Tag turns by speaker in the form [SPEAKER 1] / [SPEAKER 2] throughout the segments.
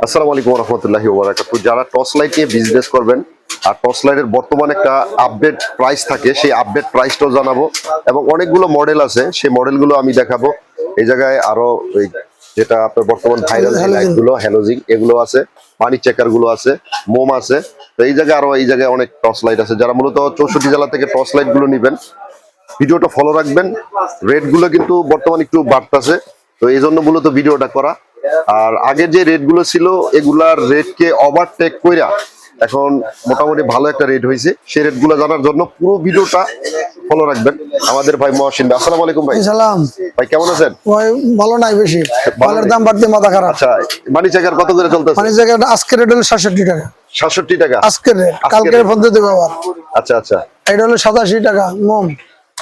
[SPEAKER 1] আসসালামু আলাইকুম ওয়া রাহমাতুল্লাহি ওয়া বারাকাতুহু। যারা টর্চ লাইট নিয়ে বিজনেস করবেন আর টর্চ লাইটের বর্তমানে একটা আপডেট প্রাইস থাকে, সেই আপডেট প্রাইসটাও জানাবো এবং অনেকগুলো মডেল আছে, সেই মডেলগুলো আমি দেখাবো। এই জায়গায় আরো ওই যেটা আপনার বর্তমান ভাইরাল লাইটগুলো হ্যালোজিং এগুলো আছে, পানি চেকার গুলো আছে, মোম আছে। তো এই জায়গায় আরো এই জায়গায় অনেক টর্চ লাইট আছে। যারা মূলত 64 জেলা থেকে টর্চ লাইট গুলো নিবেন, ভিডিওটা ফলো রাখবেন। রেট গুলো কিন্তু বর্তমানে একটু বাড়তেছে, তো এই জন্য মূলত ভিডিওটা করা। আর আগের যে রেট গুলো ছিল এগুলার রেটকে ওভারটেক কইরা এখন মোটামুটি ভালো একটা রেট হয়েছে। সেই রেট গুলো জানার জন্য পুরো ভিডিওটা ফলো রাখবেন। আমাদের ভাই মহসিন ভাই, আসসালামু আলাইকুম ভাই।
[SPEAKER 2] সালাম
[SPEAKER 1] ভাই কেমন আছেন?
[SPEAKER 2] ভাই ভালো নাই, বেশি মালের দাম বাড়তে মাথা খারাপ।
[SPEAKER 1] আচ্ছা, মানি চেকার কত করে চলতেছে?
[SPEAKER 2] মানি চেকার আজকের রেট হলো 67 টাকা।
[SPEAKER 1] 67 টাকা
[SPEAKER 2] আজকের রেট, কালকের ফোন দেব আবার।
[SPEAKER 1] আচ্ছা আচ্ছা,
[SPEAKER 2] এটা হলো 87 টাকা মোম।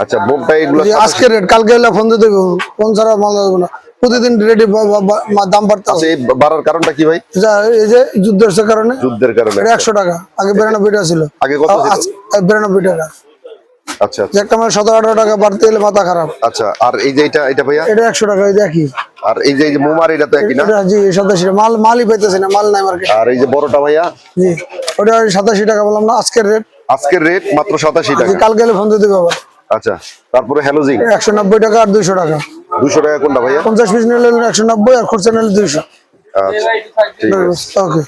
[SPEAKER 1] আচ্ছা মোমটা এগুলো
[SPEAKER 2] আজকের রেট, কালকে হলে ফোন দেব। কোন ছাড়া মাল দেব না, প্রতিদিন রেডি দাম বাড়তে আছে।
[SPEAKER 1] এই বাড়ার কারণটা কি ভাই?
[SPEAKER 2] এই যে যুদ্ধের কারণে।
[SPEAKER 1] যুদ্ধের কারণে
[SPEAKER 2] 100 টাকা, আগে 92 টাকা ছিল।
[SPEAKER 1] আগে কত ছিল?
[SPEAKER 2] 92 টাকা।
[SPEAKER 1] আচ্ছা
[SPEAKER 2] যে একটা মাল 17-18 টাকা বাড়তে এলে মাথা খারাপ।
[SPEAKER 1] আচ্ছা, আর এই যে এটা ভাইয়া
[SPEAKER 2] এটা 100 টাকা, এই দেখি।
[SPEAKER 1] আর এই যে মোমার এটা তো একই না?
[SPEAKER 2] জি 87 মালই পাইতেছে না, মাল নাই মার্কেটে।
[SPEAKER 1] আর এই যে বড়টা ভাইয়া?
[SPEAKER 2] জি ওটা 87 টাকা বললাম না, আজকের রেট।
[SPEAKER 1] আজকের রেট মাত্র 87 টাকা।
[SPEAKER 2] কালকে এলে ফোন দিতে আবার।
[SPEAKER 1] আচ্ছা, তারপরে হ্যালোজিং
[SPEAKER 2] 190 টাকা আর 200 টাকা।
[SPEAKER 1] 200 টাকা কোনটা ভাইয়া?
[SPEAKER 2] 50 পিস নিলে 190 আর খুচরা নিলে 200।
[SPEAKER 1] আচ্ছা ঠিক আছে,
[SPEAKER 2] ওকে।